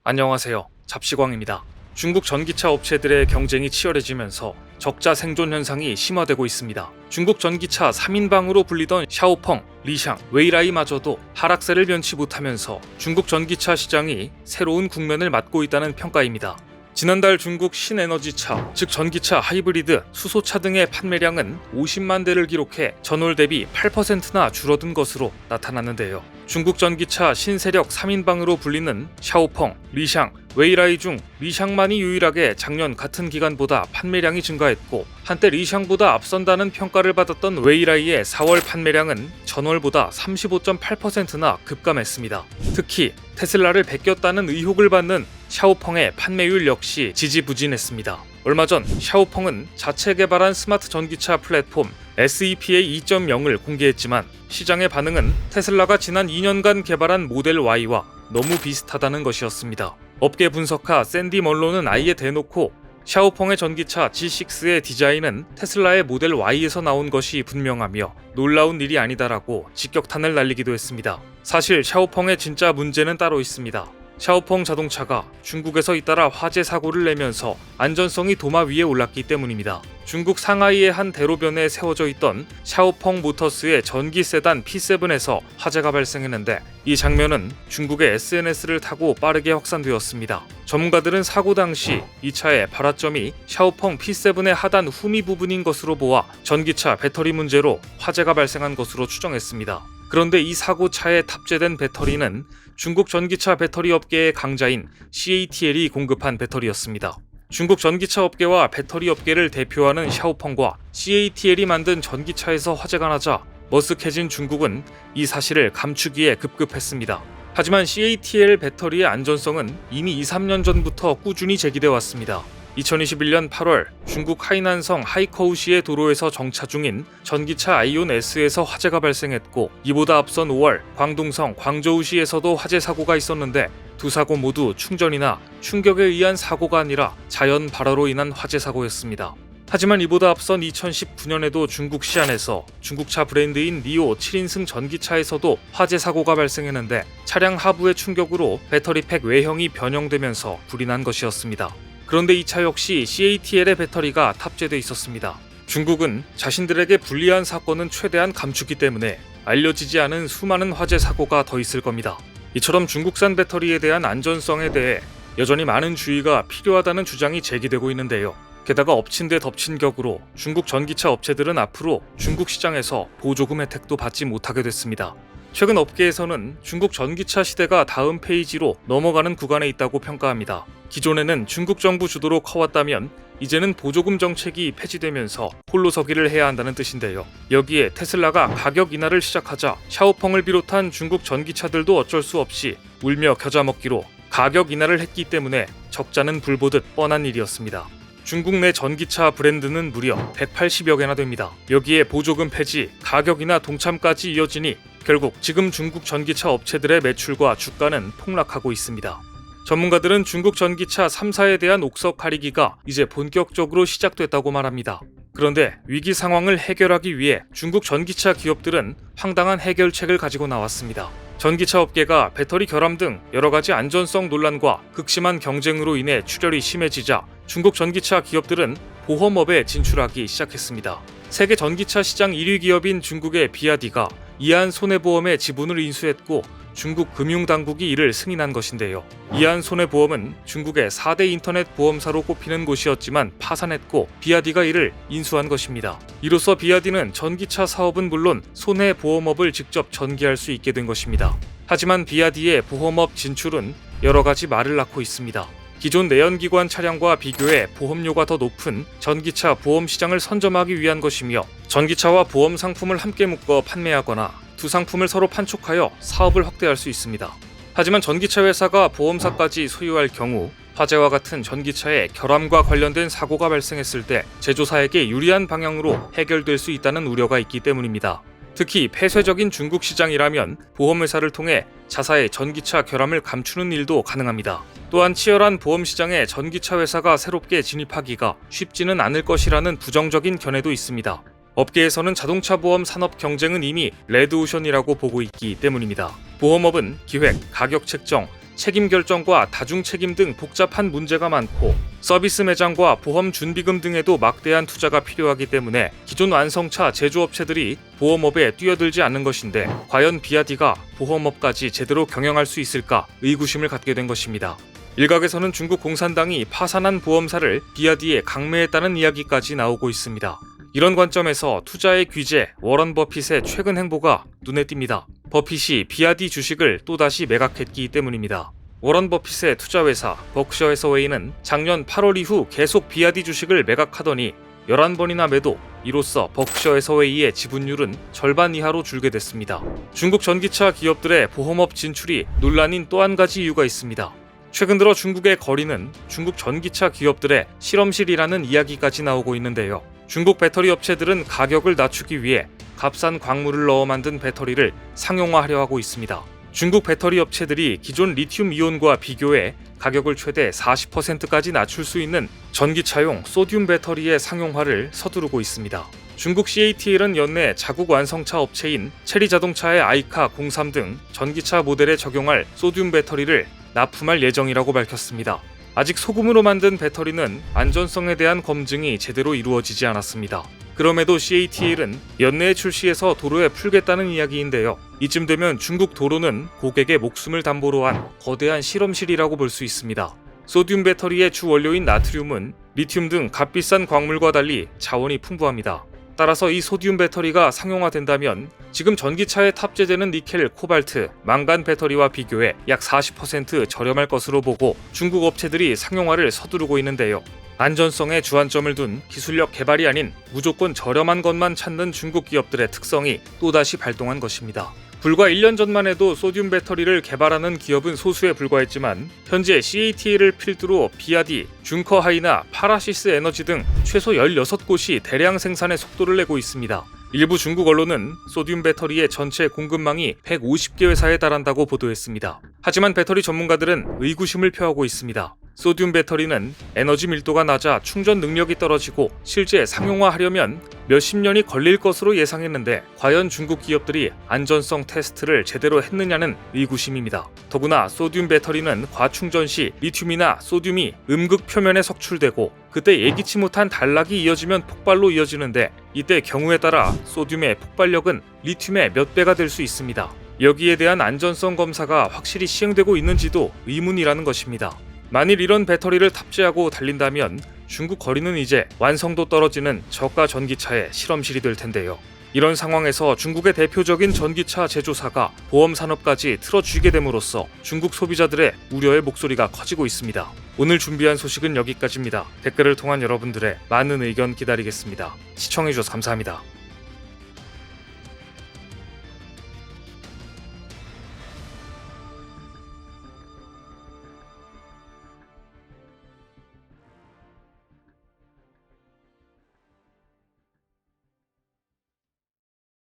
안녕하세요. 잡시광입니다. 중국 전기차 업체들의 경쟁이 치열해지면서 적자 생존 현상이 심화되고 있습니다. 중국 전기차 3인방으로 불리던 샤오펑, 리샹, 웨이라이마저도 하락세를 면치 못하면서 중국 전기차 시장이 새로운 국면을 맞고 있다는 평가입니다. 지난달 중국 신에너지차, 즉 전기차 하이브리드, 수소차 등의 판매량은 50만 대를 기록해 전월 대비 8%나 줄어든 것으로 나타났는데요. 중국 전기차 신세력 3인방으로 불리는 샤오펑, 리샹, 웨이라이 중 리샹만이 유일하게 작년 같은 기간보다 판매량이 증가했고, 한때 리샹보다 앞선다는 평가를 받았던 웨이라이의 4월 판매량은 전월보다 35.8%나 급감했습니다. 특히 테슬라를 베꼈다는 의혹을 받는 샤오펑의 판매율 역시 지지부진했습니다. 얼마 전 샤오펑은 자체 개발한 스마트 전기차 플랫폼 SEPA 2.0을 공개했지만 시장의 반응은 테슬라가 지난 2년간 개발한 모델 Y와 너무 비슷하다는 것이었습니다. 업계 분석가 샌디 멀로는 아예 대놓고 샤오펑의 전기차 G6의 디자인은 테슬라의 모델 Y에서 나온 것이 분명하며 놀라운 일이 아니다라고 직격탄을 날리기도 했습니다. 사실 샤오펑의 진짜 문제는 따로 있습니다. 샤오펑 자동차가 중국에서 잇따라 화재 사고를 내면서 안전성이 도마 위에 올랐기 때문입니다. 중국 상하이의 한 대로변에 세워져 있던 샤오펑 모터스의 전기 세단 P7에서 화재가 발생했는데, 이 장면은 중국의 SNS를 타고 빠르게 확산되었습니다. 전문가들은 사고 당시 이 차의 발화점이 샤오펑 P7의 하단 후미 부분인 것으로 보아 전기차 배터리 문제로 화재가 발생한 것으로 추정했습니다. 그런데 이 사고차에 탑재된 배터리는 중국 전기차 배터리 업계의 강자인 CATL이 공급한 배터리였습니다. 중국 전기차 업계와 배터리 업계를 대표하는 샤오펑과 CATL이 만든 전기차에서 화재가 나자 머쓱해진 중국은 이 사실을 감추기에 급급했습니다. 하지만 CATL 배터리의 안전성은 이미 2-3년 전부터 꾸준히 제기돼 왔습니다. 2021년 8월 중국 하이난성 하이커우시의 도로에서 정차 중인 전기차 아이온 S에서 화재가 발생했고, 이보다 앞선 5월 광둥성 광저우시에서도 화재 사고가 있었는데, 두 사고 모두 충전이나 충격에 의한 사고가 아니라 자연 발화로 인한 화재 사고였습니다. 하지만 이보다 앞선 2019년에도 중국 시안에서 중국차 브랜드인 니오 7인승 전기차에서도 화재 사고가 발생했는데, 차량 하부의 충격으로 배터리팩 외형이 변형되면서 불이 난 것이었습니다. 그런데 이 차 역시 CATL의 배터리가 탑재돼 있었습니다. 중국은 자신들에게 불리한 사건은 최대한 감추기 때문에 알려지지 않은 수많은 화재 사고가 더 있을 겁니다. 이처럼 중국산 배터리에 대한 안전성에 대해 여전히 많은 주의가 필요하다는 주장이 제기되고 있는데요. 게다가 엎친 데 덮친 격으로 중국 전기차 업체들은 앞으로 중국 시장에서 보조금 혜택도 받지 못하게 됐습니다. 최근 업계에서는 중국 전기차 시대가 다음 페이지로 넘어가는 구간에 있다고 평가합니다. 기존에는 중국 정부 주도로 커왔다면 이제는 보조금 정책이 폐지되면서 홀로 서기를 해야 한다는 뜻인데요. 여기에 테슬라가 가격 인하를 시작하자 샤오펑을 비롯한 중국 전기차들도 어쩔 수 없이 울며 겨자 먹기로 가격 인하를 했기 때문에 적자는 불보듯 뻔한 일이었습니다. 중국 내 전기차 브랜드는 무려 180여 개나 됩니다. 여기에 보조금 폐지, 가격 인하 동참까지 이어지니 결국 지금 중국 전기차 업체들의 매출과 주가는 폭락하고 있습니다. 전문가들은 중국 전기차 3사에 대한 옥석 가리기가 이제 본격적으로 시작됐다고 말합니다. 그런데 위기 상황을 해결하기 위해 중국 전기차 기업들은 황당한 해결책을 가지고 나왔습니다. 전기차 업계가 배터리 결함 등 여러 가지 안전성 논란과 극심한 경쟁으로 인해 출혈이 심해지자 중국 전기차 기업들은 보험업에 진출하기 시작했습니다. 세계 전기차 시장 1위 기업인 중국의 비아디가 이안 손해보험의 지분을 인수했고, 중국 금융당국이 이를 승인한 것인데요. 이안 손해보험은 중국의 4대 인터넷 보험사로 꼽히는 곳이었지만 파산했고, 비아디가 이를 인수한 것입니다. 이로써 비아디는 전기차 사업은 물론 손해보험업을 직접 전개할 수 있게 된 것입니다. 하지만 비아디의 보험업 진출은 여러 가지 말을 낳고 있습니다. 기존 내연기관 차량과 비교해 보험료가 더 높은 전기차 보험 시장을 선점하기 위한 것이며, 전기차와 보험 상품을 함께 묶어 판매하거나 두 상품을 서로 판촉하여 사업을 확대할 수 있습니다. 하지만 전기차 회사가 보험사까지 소유할 경우 화재와 같은 전기차의 결함과 관련된 사고가 발생했을 때 제조사에게 유리한 방향으로 해결될 수 있다는 우려가 있기 때문입니다. 특히 폐쇄적인 중국 시장이라면 보험회사를 통해 자사의 전기차 결함을 감추는 일도 가능합니다. 또한 치열한 보험 시장에 전기차 회사가 새롭게 진입하기가 쉽지는 않을 것이라는 부정적인 견해도 있습니다. 업계에서는 자동차 보험 산업 경쟁은 이미 레드오션이라고 보고 있기 때문입니다. 보험업은 기획, 가격 책정, 책임 결정과 다중 책임 등 복잡한 문제가 많고 서비스 매장과 보험 준비금 등에도 막대한 투자가 필요하기 때문에 기존 완성차 제조업체들이 보험업에 뛰어들지 않는 것인데 과연 비아디가 보험업까지 제대로 경영할 수 있을까 의구심을 갖게 된 것입니다. 일각에서는 중국 공산당이 파산한 보험사를 비아디에 강매했다는 이야기까지 나오고 있습니다. 이런 관점에서 투자의 귀재 워런 버핏의 최근 행보가 눈에 띕니다. 버핏이 비아디 주식을 또다시 매각했기 때문입니다. 워런 버핏의 투자회사 벅셔 해서웨이는 작년 8월 이후 계속 비아디 주식을 매각하더니 11번이나 매도, 이로써 벅셔 해서웨이의 지분율은 절반 이하로 줄게 됐습니다. 중국 전기차 기업들의 보험업 진출이 논란인 또 한 가지 이유가 있습니다. 최근 들어 중국의 거리는 중국 전기차 기업들의 실험실이라는 이야기까지 나오고 있는데요. 중국 배터리 업체들은 가격을 낮추기 위해 값싼 광물을 넣어 만든 배터리를 상용화하려 하고 있습니다. 중국 배터리 업체들이 기존 리튬 이온과 비교해 가격을 최대 40%까지 낮출 수 있는 전기차용 소듐 배터리의 상용화를 서두르고 있습니다. 중국 CATL은 연내 자국 완성차 업체인 체리 자동차의 아이카 03 등 전기차 모델에 적용할 소듐 배터리를 납품할 예정이라고 밝혔습니다. 아직 소금으로 만든 배터리는 안전성에 대한 검증이 제대로 이루어지지 않았습니다. 그럼에도 CATL은 연내에 출시해서 도로에 풀겠다는 이야기인데요. 이쯤 되면 중국 도로는 고객의 목숨을 담보로 한 거대한 실험실이라고 볼 수 있습니다. 소듐 배터리의 주 원료인 나트륨은 리튬 등 값비싼 광물과 달리 자원이 풍부합니다. 따라서 이 소듐 배터리가 상용화된다면 지금 전기차에 탑재되는 니켈, 코발트, 망간 배터리와 비교해 약 40% 저렴할 것으로 보고 중국 업체들이 상용화를 서두르고 있는데요. 안전성에 주안점을 둔 기술력 개발이 아닌 무조건 저렴한 것만 찾는 중국 기업들의 특성이 또다시 발동한 것입니다. 불과 1년 전만 해도 소듐 배터리를 개발하는 기업은 소수에 불과했지만 현재 CATL을 필두로 비아디, 중커하이나 파라시스 에너지 등 최소 16곳이 대량 생산의 속도를 내고 있습니다. 일부 중국 언론은 소듐 배터리의 전체 공급망이 150개 회사에 달한다고 보도했습니다. 하지만 배터리 전문가들은 의구심을 표하고 있습니다. 소듐 배터리는 에너지 밀도가 낮아 충전 능력이 떨어지고 실제 상용화하려면 몇십 년이 걸릴 것으로 예상했는데 과연 중국 기업들이 안전성 테스트를 제대로 했느냐는 의구심입니다. 더구나 소듐 배터리는 과충전 시 리튬이나 소듐이 음극 표면에 석출되고 그때 예기치 못한 단락이 이어지면 폭발로 이어지는데 이때 경우에 따라 소듐의 폭발력은 리튬의 몇 배가 될 수 있습니다. 여기에 대한 안전성 검사가 확실히 시행되고 있는지도 의문이라는 것입니다. 만일 이런 배터리를 탑재하고 달린다면 중국 거리는 이제 완성도 떨어지는 저가 전기차의 실험실이 될 텐데요. 이런 상황에서 중국의 대표적인 전기차 제조사가 보험 산업까지 틀어쥐게 됨으로써 중국 소비자들의 우려의 목소리가 커지고 있습니다. 오늘 준비한 소식은 여기까지입니다. 댓글을 통한 여러분들의 많은 의견 기다리겠습니다. 시청해주셔서 감사합니다.